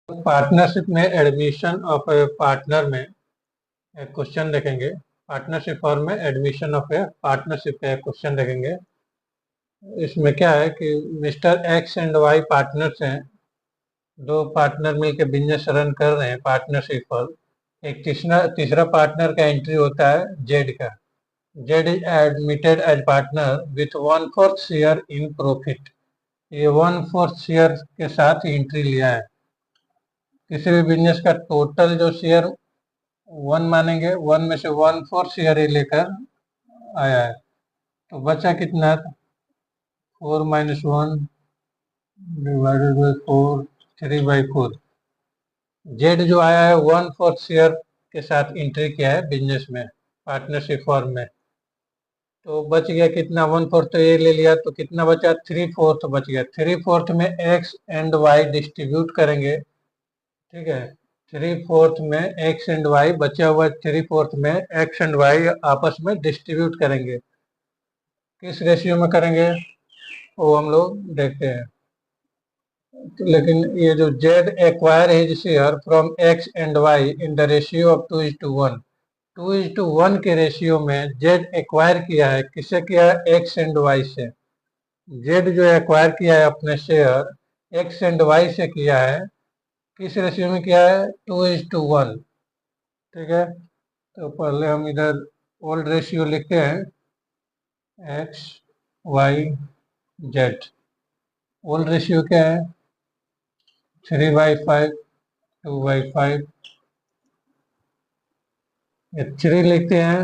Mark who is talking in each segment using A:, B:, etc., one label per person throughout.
A: Partnership में admission of A partner में एक क्वेश्चन देखेंगे। पार्टनरशिप फॉर्म में एडमिशन ऑफ ए पार्टनरशिप का एक क्वेश्चन देखेंगे। इसमें क्या है कि mister X and Y partners हैं। दो पार्टनर मिलकर बिजनेस रन कर रहे हैं पार्टनरशिप फॉर्म। एक तीसरा पार्टनर का एंट्री होता है जेड का। Z is admitted as partner with 1/4 share in profit. ये 1/4 शेयर के साथ एंट्री लिया है। किसी भी बिजनेस का टोटल जो शेयर वन मानेंगे, वन में से 1/4 शेयर ही लेकर आया है, तो बचा कितना? 4 - 1 डिवाइडेड बाई 4, 3/4। जेड जो आया है 1/4 शेयर के साथ एंट्री किया है बिजनेस में पार्टनरशिप फॉर्म में, तो बच गया कितना? 1/4 तो ये ले लिया, तो कितना बचा? 3/4 बच गया। 3/4 में एक्स एंड वाई डिस्ट्रीब्यूट करेंगे, ठीक है। 3/4 में एक्स एंड वाई बचा हुआ, 3/4 में एक्स एंड वाई आपस में डिस्ट्रीब्यूट करेंगे। किस रेशियो में करेंगे वो हम लोग देखते हैं। तो लेकिन ये जो Z acquire his share from X and Y in the ratio of 2:1, 2:1 के रेशियो में जेड एक्वायर किया है। किससे किया है? एक्स एंड वाई से। जेड जो एक्वायर किया है अपने शेयर एक्स एंड वाई से किया है। किस रेशियो में किया है? 2:1, ठीक है। तो पहले हम इधर ओल्ड रेशियो लिखते हैं, X Y Z. Old ratio क्या है? 3/5, 2/5। ये 3 लिखते हैं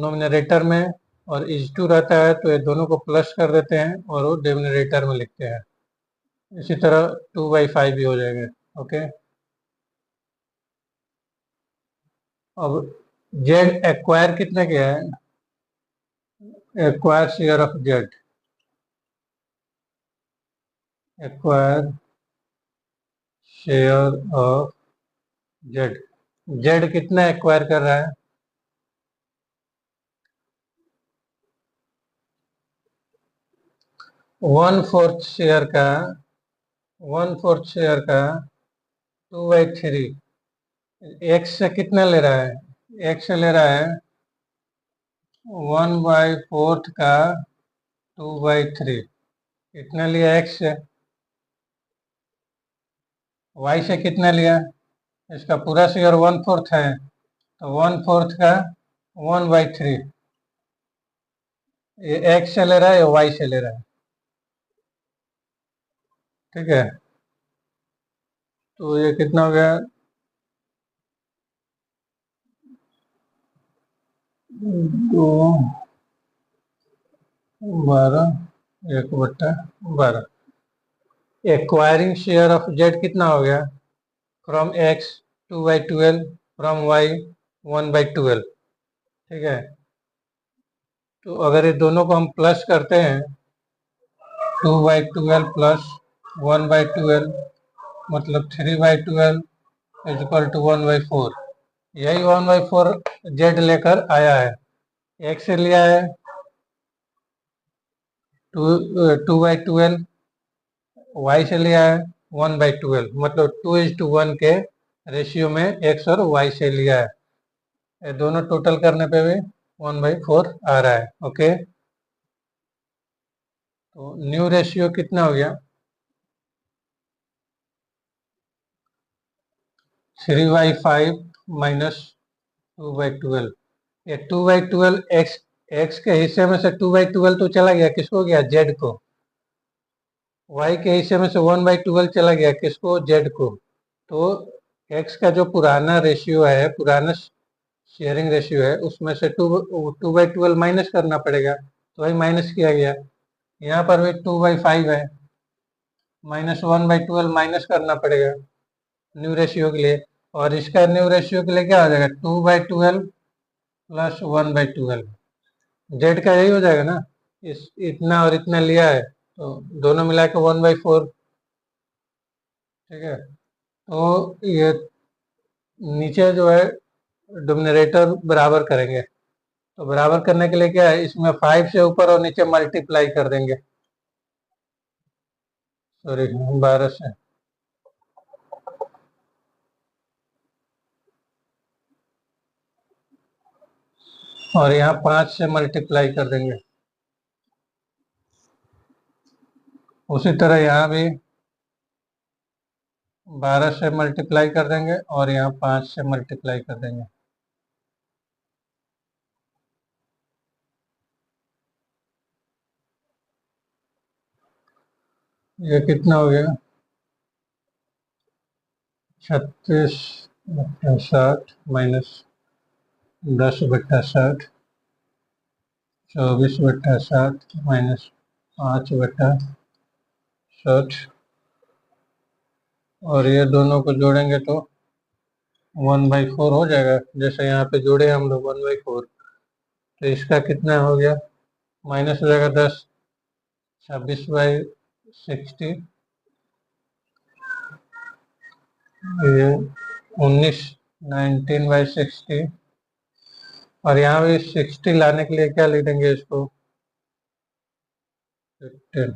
A: नोमिनेटर में, और इज 2 रहता है तो ये दोनों को प्लस कर देते हैं और वो डिनोमिनेटर में लिखते हैं। इसी तरह 2/5 भी हो जाएगा। ओके, अब जेड एक्वायर कितने के है? Acquire share of Z, acquire share of Z. Z कितना एक्वायर कर रहा है? 1/4 शेयर का, 1/4 शेयर का 2/3। एक्स से कितना ले रहा है? एक्स से ले रहा है 1/4 का 2/3। कितना लिया एक्स से? वाई से कितना लिया? इसका पूरा शेयर 1/4 है, तो 1/4 का 1/3। ये एक्स से ले रहा है या वाई से ले रहा है? ठीक है, तो ये कितना हो गया? 2, 12, 1/12। एक्वायरिंग शेयर ऑफ जेड कितना हो गया? फ्रॉम एक्स 2/12, फ्रॉम वाई 1/12, ठीक है। तो अगर ये दोनों को हम प्लस करते हैं, 2/12 प्लस 1/12 मतलब 3/12 इज इक्वल टू 1/4। यही 1/4 जेड लेकर आया है। एक्स से लिया है 2/12, वाई से लिया है 1/12, मतलब 2:1 के रेशियो में एक्स और वाई से लिया है। ये दोनों टोटल करने पे भी 1/4 आ रहा है। ओके, तो न्यू रेशियो कितना हो गया? 3/5 माइनस 2/12। ये 2/12 एक्स, एक्स के हिस्से में से 2/12 तो चला गया, किसको गया? जेड को। वाई के हिस्से में से 1/12 चला गया, किसको? जेड को। तो एक्स का जो पुराना रेशियो है, पुराना शेयरिंग रेशियो है, उसमें से 2/12 माइनस करना पड़ेगा, तो वही माइनस किया गया। यहाँ पर भी 2/5 है, माइनस 1/12 माइनस करना पड़ेगा न्यू रेशियो के लिए। और इसका न्यू रेशियो के लिए क्या हो जाएगा? 2/12 प्लस 1/12। जेड का यही हो जाएगा ना, इस इतना और इतना लिया है, तो दोनों मिला के 1/4, ठीक है। तो ये नीचे जो है डिनोमिनेटर बराबर करेंगे, तो बराबर करने के लिए क्या है, इसमें 5 से ऊपर और नीचे मल्टीप्लाई कर देंगे, सॉरी 12 से। और यहाँ 5 से मल्टीप्लाई कर देंगे। उसी तरह यहाँ भी 12 से मल्टीप्लाई कर देंगे और यहाँ 5 से मल्टीप्लाई कर देंगे। ये कितना हो गया? 36/60 माइनस 10/60, 24/60 माइनस 5/60, और ये दोनों को जोड़ेंगे तो 1/4 हो जाएगा। जैसे यहाँ पे जोड़े हम लोग 1/4, तो इसका कितना हो गया? माइनस हो जाएगा 10, 26/60, ये 19, 19/60, और यहाँ भी 60 लाने के लिए क्या लिख देंगे इसको? 15।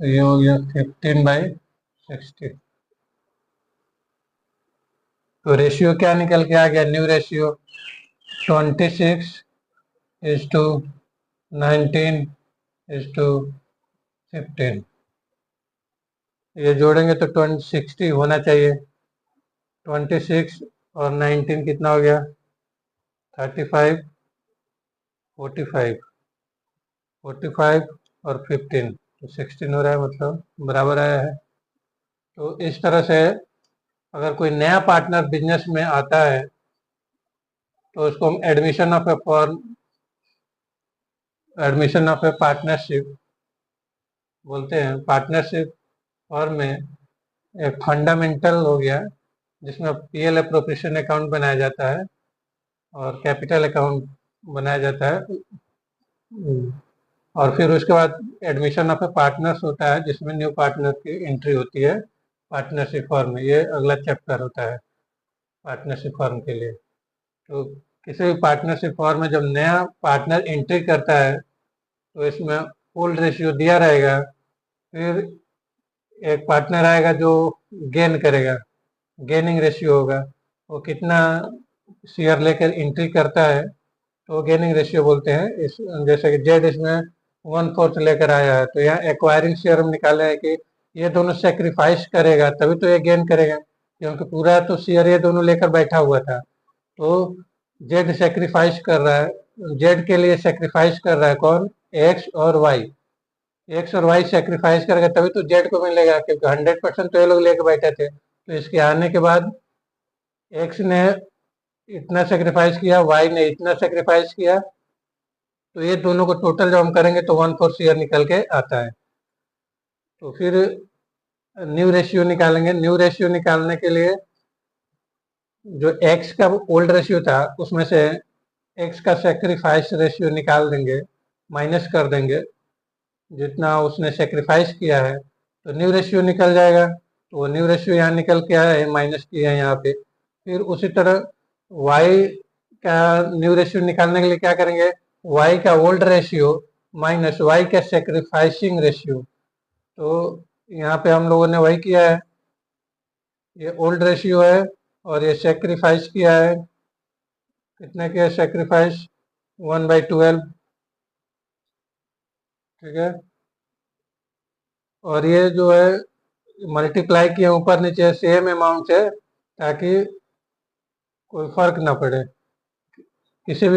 A: तो ये हो गया 15/60। तो रेशियो क्या निकल के आ गया? New ratio 26:19:15। ये जोड़ेंगे तो 60 होना चाहिए। 26 और 19 कितना हो गया? 35, 45, 45 और 15, तो 16 हो रहा है, मतलब बराबर आया है। तो इस तरह से अगर कोई नया पार्टनर बिजनेस में आता है तो उसको हम एडमिशन ऑफ ए पार्टनरशिप बोलते हैं। पार्टनरशिप फॉर्म में एक फंडामेंटल हो गया जिसमें पीएल एप्रोप्रिएशन अकाउंट बनाया जाता है और कैपिटल अकाउंट बनाया जाता है, और फिर उसके बाद एडमिशन ऑफ ए पार्टनर्स होता है जिसमें न्यू पार्टनर की एंट्री होती है पार्टनरशिप फॉर्म में। ये अगला चैप्टर होता है पार्टनरशिप फॉर्म के लिए। तो किसी भी पार्टनरशिप फॉर्म में जब नया पार्टनर एंट्री करता है तो इसमें ओल्ड रेशियो दिया रहेगा, फिर एक पार्टनर आएगा जो गेन करेगा, गेनिंग रेशियो होगा। वो कितना शेयर लेकर एंट्री करता है तो गेनिंग रेशियो बोलते हैं। इस जैसे कि जेड इसमें 1/4 लेकर आया है, तो यहाँ एक्वायरिंग शेयर हम निकाले हैं कि ये दोनों सेक्रीफाइस करेगा तभी तो ये गेन करेगा, क्योंकि पूरा तो शेयर ये दोनों लेकर बैठा हुआ था। तो जेड सेक्रीफाइस कर रहा है, जेड के लिए सेक्रीफाइस कर रहा है कौन? एक्स और वाई। एक्स और वाई सेक्रीफाइस करेगा तभी तो जेड को मिलेगा, क्योंकि 100% तो ये लोग लेके बैठे थे। तो इसके आने के बाद एक्स ने इतना सेक्रीफाइस किया, वाई ने इतना सेक्रीफाइस किया, तो ये दोनों को टोटल जब हम करेंगे तो 1/4 शेयर निकल के आता है। तो फिर न्यू रेशियो निकालेंगे। न्यू रेशियो निकालने के लिए जो एक्स का ओल्ड रेशियो था उसमें से एक्स का सेक्रीफाइस रेशियो निकाल देंगे, माइनस कर देंगे जितना उसने सेक्रीफाइस किया है, तो न्यू रेशियो निकल जाएगा। तो वो न्यू रेशियो यहाँ निकल के आया है, माइनस किया है यहाँ पे। फिर उसी तरह वाई का न्यू रेशियो निकालने के लिए क्या करेंगे? वाई का ओल्ड रेशियो माइनस वाई का सेक्रीफाइसिंग रेशियो। तो यहाँ पे हम लोगों ने वही किया है, ये ओल्ड रेशियो है और ये सेक्रीफाइस किया है। कितने किया सेक्रीफाइस? 1/12, ठीक है। और ये जो है मल्टीप्लाई किए ऊपर नीचे सेम अमाउंट से, ताकि कोई फर्क ना पड़े। किसी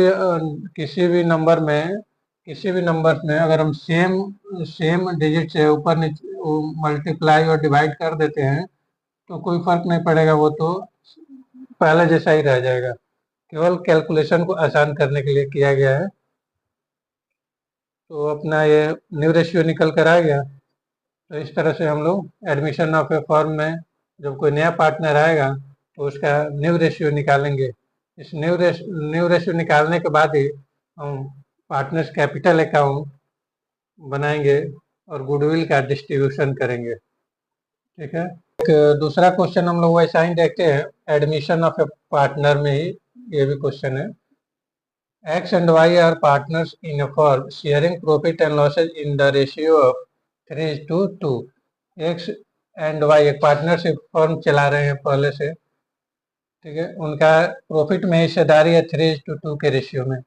A: भी नंबर में, किसी भी नंबर में अगर हम सेम सेम डिजिट से ऊपर नीचे मल्टीप्लाई और डिवाइड कर देते हैं तो कोई फर्क नहीं पड़ेगा, वो तो पहले जैसा ही रह जाएगा। केवल कैलकुलेशन को आसान करने के लिए किया गया है। तो अपना ये न्यू रेशियो निकल कर आ गया। तो इस तरह से हम लोग एडमिशन ऑफ ए फर्म में जब कोई नया पार्टनर आएगा तो उसका न्यू रेशियो निकालेंगे। इस न्यू रेशियो निकालने के बाद ही हम पार्टनर्स कैपिटल अकाउंट बनाएंगे और गुडविल का डिस्ट्रीब्यूशन करेंगे, ठीक है। एक दूसरा क्वेश्चन हम लोग वैसा ही देखते हैं, एडमिशन ऑफ ए पार्टनर में ही ये भी क्वेश्चन है। X and Y are partners in a firm sharing profit and losses in the ratio of 3:2। X and Y एक पार्टनरशिप फर्म चला रहे हैं पहले से, ठीक है, उनका प्रॉफिट में हिस्सेदारी है 3:2 के रेशियो में।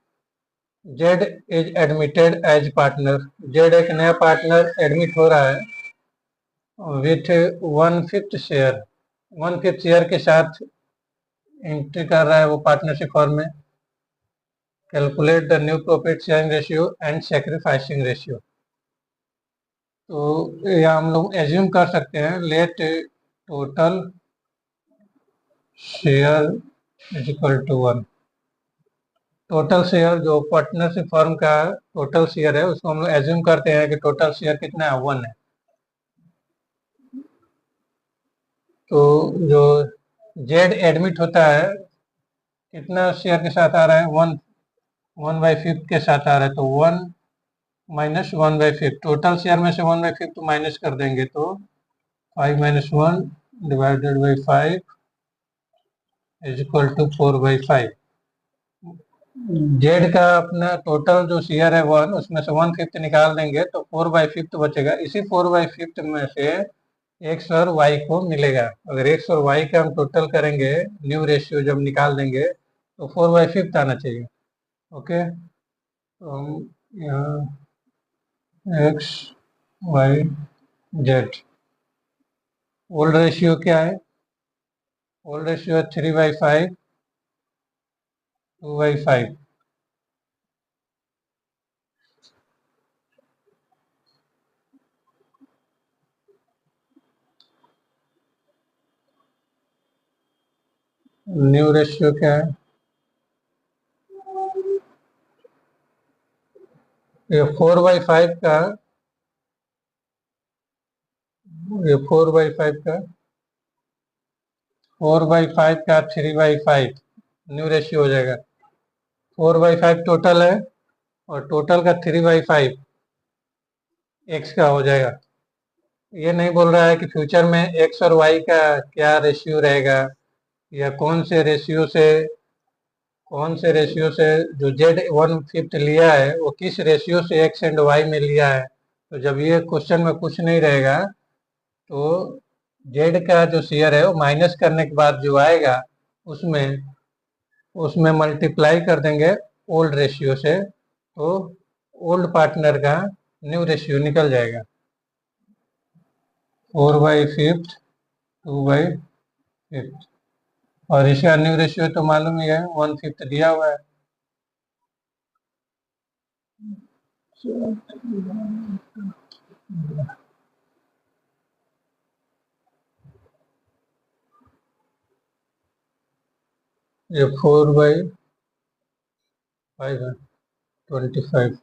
A: Z is admitted as partner, Z एक नया पार्टनर एडमिट हो रहा है विथ 1/5 शेयर, 1/5 शेयर के साथ एंट्री कर रहा है वो पार्टनरशिप फॉर्म में। Calculate the new profit sharing ratio and sacrificing ratio. तो या हम लोग एज्यूम कर सकते हैं let total share is equal to 1। Total share जो पार्टनरशिप फर्म का टोटल शेयर है उसको हम लोग एज्यूम करते हैं कि टोटल शेयर कितना है, 1 है। तो जो जेड एडमिट होता है कितना शेयर के साथ आ रहा है, 1/5 के साथ आ रहा है, तो 1 माइनस 1/5, टोटल शेयर में से 1/5 तो माइनस कर देंगे तो 5 - 1 divided by 5 is equal to 4/5। Z का अपना टोटल जो शेयर है 1, उसमें से 1/5 निकाल देंगे तो 4/5 बचेगा। इसी 4/5 में से एक्स और वाई को मिलेगा। अगर एक्स और वाई का हम टोटल करेंगे, न्यू रेशियो जब निकाल देंगे तो 4/5 आना चाहिए। ओके, तो हम यहाँ X Y Z, old ratio क्या है, ओल्ड रेशियो है 3/5 2/5। न्यू रेशियो क्या है, ये 4/5 का, ये 4/5 का 3/5 न्यू रेशियो हो जाएगा। 4/5 टोटल है और टोटल का 3/5 एक्स का हो जाएगा। ये नहीं बोल रहा है कि फ्यूचर में एक्स और वाई का क्या रेशियो रहेगा या कौन से रेशियो से जो जेड 1/5 लिया है वो किस रेशियो से एक्स एंड वाई में लिया है। तो जब ये क्वेश्चन में कुछ नहीं रहेगा तो जेड का जो शेयर है वो माइनस करने के बाद जो आएगा उसमें उसमें मल्टीप्लाई कर देंगे ओल्ड रेशियो से, तो ओल्ड पार्टनर का न्यू रेशियो निकल जाएगा 4/5 2/5। और इसका न्यू रेशियो तो मालूम ही है, 1/5 दिया हुआ है। ये 4/5 है, 25।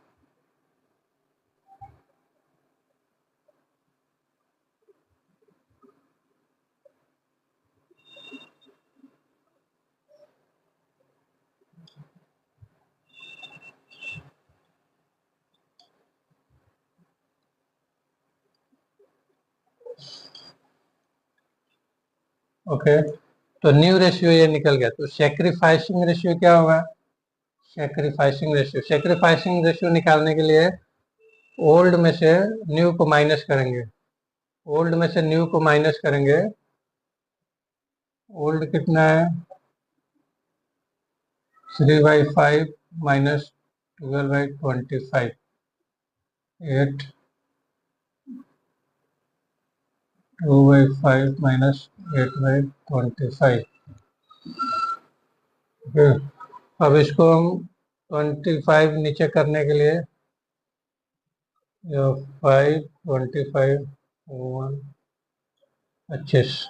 A: ओके, तो न्यू रेशियो ये निकल गया। तो सेक्रीफाइसिंग रेशियो क्या होगा, सेक्रीफाइसिंग रेशियो निकालने के लिए ओल्ड में से न्यू को माइनस करेंगे, ओल्ड में से न्यू को माइनस करेंगे। ओल्ड कितना है, 3/5 माइनस 12/25, 8 2/5 माइनस 8/25। अब इसको हम 25 नीचे करने के लिए 5 25 1 25।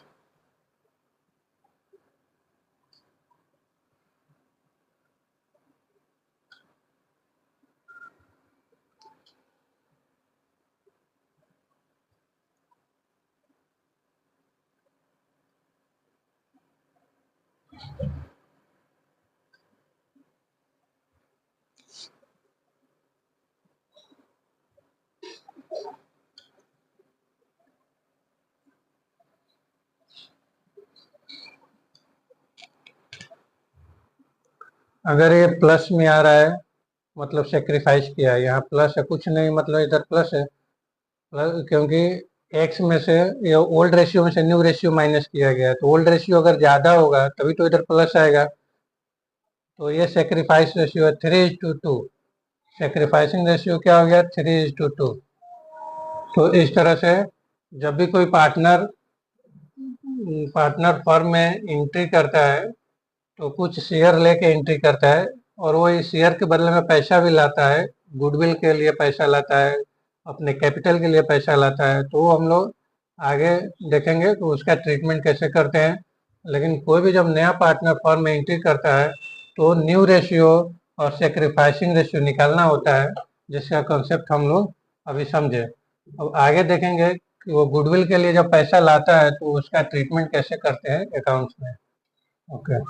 A: अगर ये प्लस में आ रहा है मतलब सेक्रीफाइस किया है, यहाँ प्लस है, कुछ नहीं मतलब इधर प्लस है, प्लस क्योंकि एक्स में से या ओल्ड रेशियो में से न्यू रेशियो माइनस किया गया है, तो ओल्ड रेशियो अगर ज़्यादा होगा तभी तो इधर प्लस आएगा। तो ये सेक्रीफाइस रेशियो है 3:2। सेक्रीफाइसिंग रेशियो क्या हो गया? 3:2। तो इस तरह से जब भी कोई पार्टनर पार्टनर फर्म में एंट्री करता है तो कुछ शेयर लेके एंट्री करता है, और वो इस शेयर के बदले में पैसा भी लाता है, गुडविल के लिए पैसा लाता है, अपने कैपिटल के लिए पैसा लाता है। तो वो हम लोग आगे देखेंगे कि उसका ट्रीटमेंट कैसे करते हैं। लेकिन कोई भी जब नया पार्टनर फर्म में एंट्री करता है तो न्यू रेशियो और सेक्रीफाइसिंग रेशियो निकालना होता है, जिसका कॉन्सेप्ट हम लोग अभी समझे। अब आगे देखेंगे कि वो गुडविल के लिए जब पैसा लाता है तो उसका ट्रीटमेंट कैसे करते हैं अकाउंट्स में। ओके।